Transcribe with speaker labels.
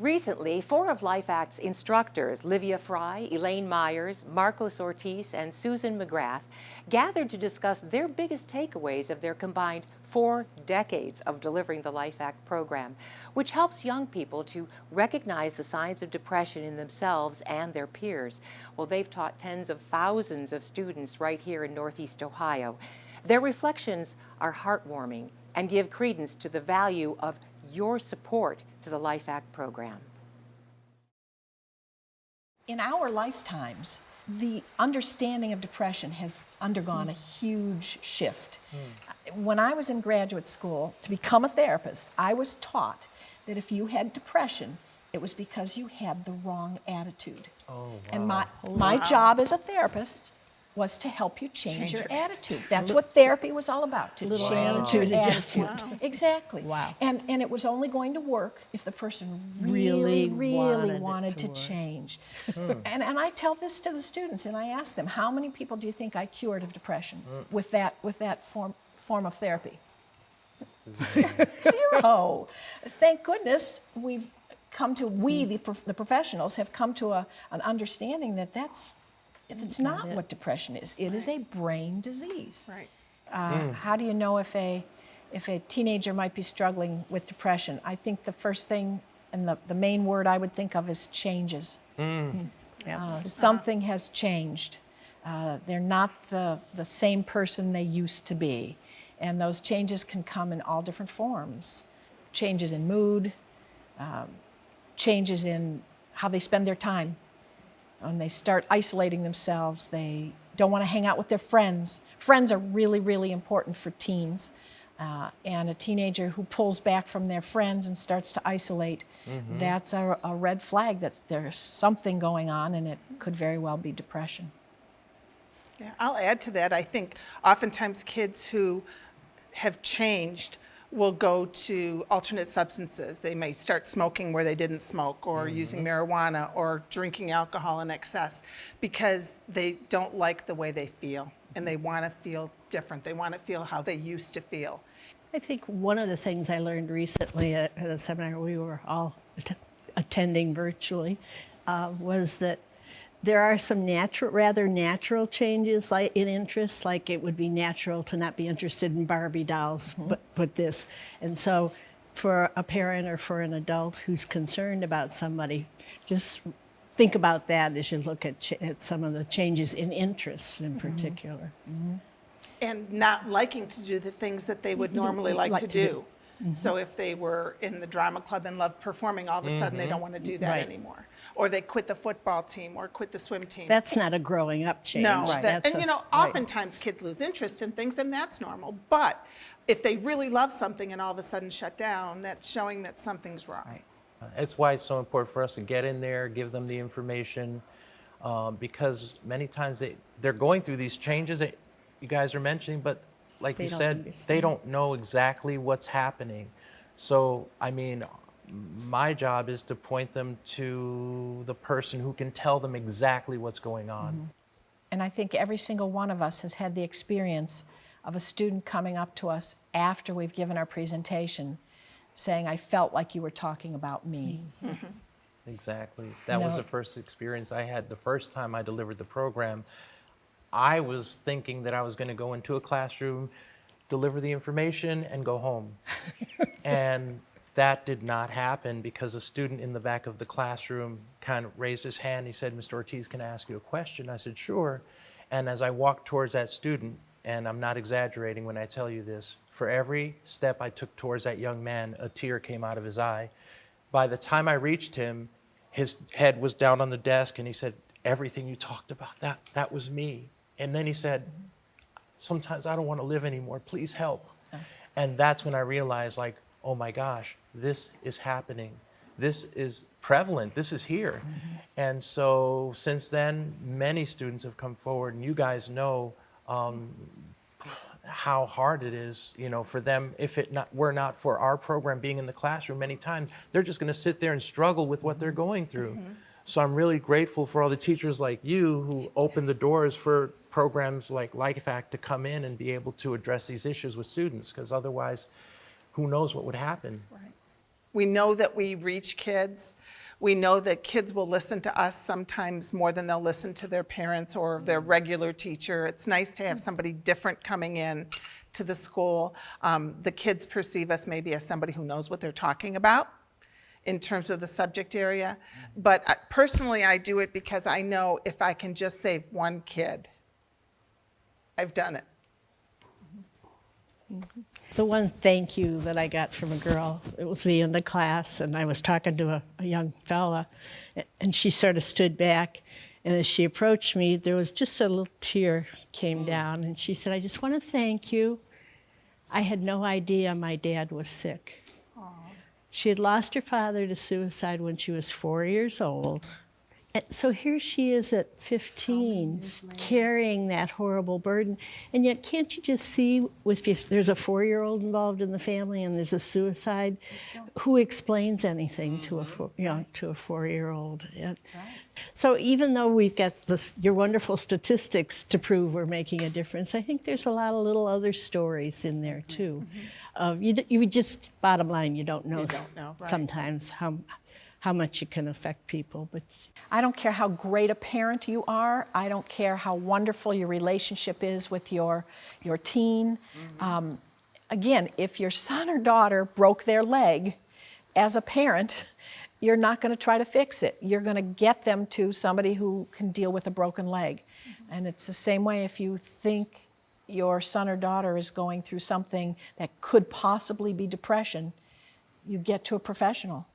Speaker 1: Recently, 4 of LifeAct's instructors, Livia Fry, Elaine Myers, Marcos Ortiz, and Susan McGrath, gathered to discuss their biggest takeaways of their combined 4 decades of delivering the LifeAct program, which helps young people to recognize the signs of depression in themselves and their peers. Well, they've taught tens of thousands of students right here in Northeast Ohio. Their reflections are heartwarming and give credence to the value of your support to the LifeAct program.
Speaker 2: In our lifetimes, the understanding of depression has undergone a huge shift. When I was in graduate school, to become a therapist, I was taught that if you had depression, it was because you had the wrong attitude.
Speaker 3: Oh, wow.
Speaker 2: And my job as a therapist was to help you change your attitude. That's what therapy was all about, to change your attitude. Exactly.
Speaker 4: Wow.
Speaker 2: And it was only going to work if the person really wanted to change. And I tell this to the students, and I ask them, how many people do you think I cured of depression with that form of therapy? Zero. Thank goodness we've come to, the professionals have come to an understanding that it's not what depression is. It is a brain disease.
Speaker 4: Right.
Speaker 2: How do you know if a teenager might be struggling with depression? I think the first thing and the main word I would think of is changes. Something has changed. They're not the same person they used to be. And those changes can come in all different forms. Changes in mood, changes in how they spend their time. When they start isolating themselves, they don't want to hang out with their friends. Friends are really, really important for teens. And a teenager who pulls back from their friends and starts to isolate, that's a red flag that there's something going on, and it could very well be depression.
Speaker 4: Yeah, I'll add to that. I think oftentimes kids who have changed will go to alternate substances. They may start smoking where they didn't smoke, or using marijuana, or drinking alcohol in excess, because they don't like the way they feel, and they want to feel different. They want to feel how they used to feel.
Speaker 5: I think one of the things I learned recently at a seminar we were all attending virtually was that there are some rather natural changes like in interests, like it would be natural to not be interested in Barbie dolls, but this. And so for a parent or for an adult who's concerned about somebody, just think about that as you look at some of the changes in interest in particular.
Speaker 4: And not liking to do the things that they would normally like to do. So if they were in the drama club and loved performing, all of a sudden they don't want to do that anymore. Or they quit the football team or quit the swim team.
Speaker 5: That's not a growing up change.
Speaker 4: No, oftentimes kids lose interest in things, and that's normal. But if they really love something and all of a sudden shut down, that's showing that something's wrong.
Speaker 3: It's why it's so important for us to get in there, give them the information, because many times they're going through these changes that you guys are mentioning, but like you said, they don't know exactly what's happening. So, I mean, my job is to point them to the person who can tell them exactly what's going on.
Speaker 2: And I think every single one of us has had the experience of a student coming up to us after we've given our presentation saying, I felt like you were talking about me.
Speaker 3: Exactly. That was the first experience I had the first time I delivered the program. I was thinking that I was going to go into a classroom, deliver the information, and go home. And that did not happen, because a student in the back of the classroom kind of raised his hand. He said, Mr. Ortiz, can I ask you a question? I said, sure. And as I walked towards that student, and I'm not exaggerating when I tell you this, for every step I took towards that young man, a tear came out of his eye. By the time I reached him, his head was down on the desk, and he said, everything you talked about, that was me. And then he said, sometimes I don't want to live anymore, please help. And that's when I realized, like, oh my gosh, this is happening. This is prevalent, this is here. And so since then, many students have come forward, and you guys know how hard it is, for them. If it were not for our program being in the classroom, many times they're just going to sit there and struggle with what they're going through. So I'm really grateful for all the teachers like you who opened the doors for programs like LifeAct to come in and be able to address these issues with students, because otherwise, who knows what would happen.
Speaker 4: We know that we reach kids We know that kids will listen to us sometimes more than they'll listen to their parents or their regular teacher. It's nice to have somebody different coming in to the school. The kids perceive us maybe as somebody who knows what they're talking about in terms of the subject area. But personally, I do it because I know if I can just save one kid, I've done it.
Speaker 5: The one thank you that I got from a girl, it was the end of class, and I was talking to a young fella, and she sort of stood back, and as she approached me, there was just a little tear came down, and she said, I just want to thank you. I had no idea my dad was sick. Aww. She had lost her father to suicide when she was 4 years old. And so here she is at 15, carrying that horrible burden. And yet, can't you just see, if there's a 4-year-old involved in the family and there's a suicide, who explains anything to a 4-year-old? So even though we've got your wonderful statistics to prove we're making a difference, I think there's a lot of little other stories in there too. You just, bottom line, you don't know, sometimes how much it can affect people. But
Speaker 2: I don't care how great a parent you are. I don't care how wonderful your relationship is with your teen. Again, if your son or daughter broke their leg, as a parent, you're not going to try to fix it. You're going to get them to somebody who can deal with a broken leg. And it's the same way if you think your son or daughter is going through something that could possibly be depression, you get to a professional.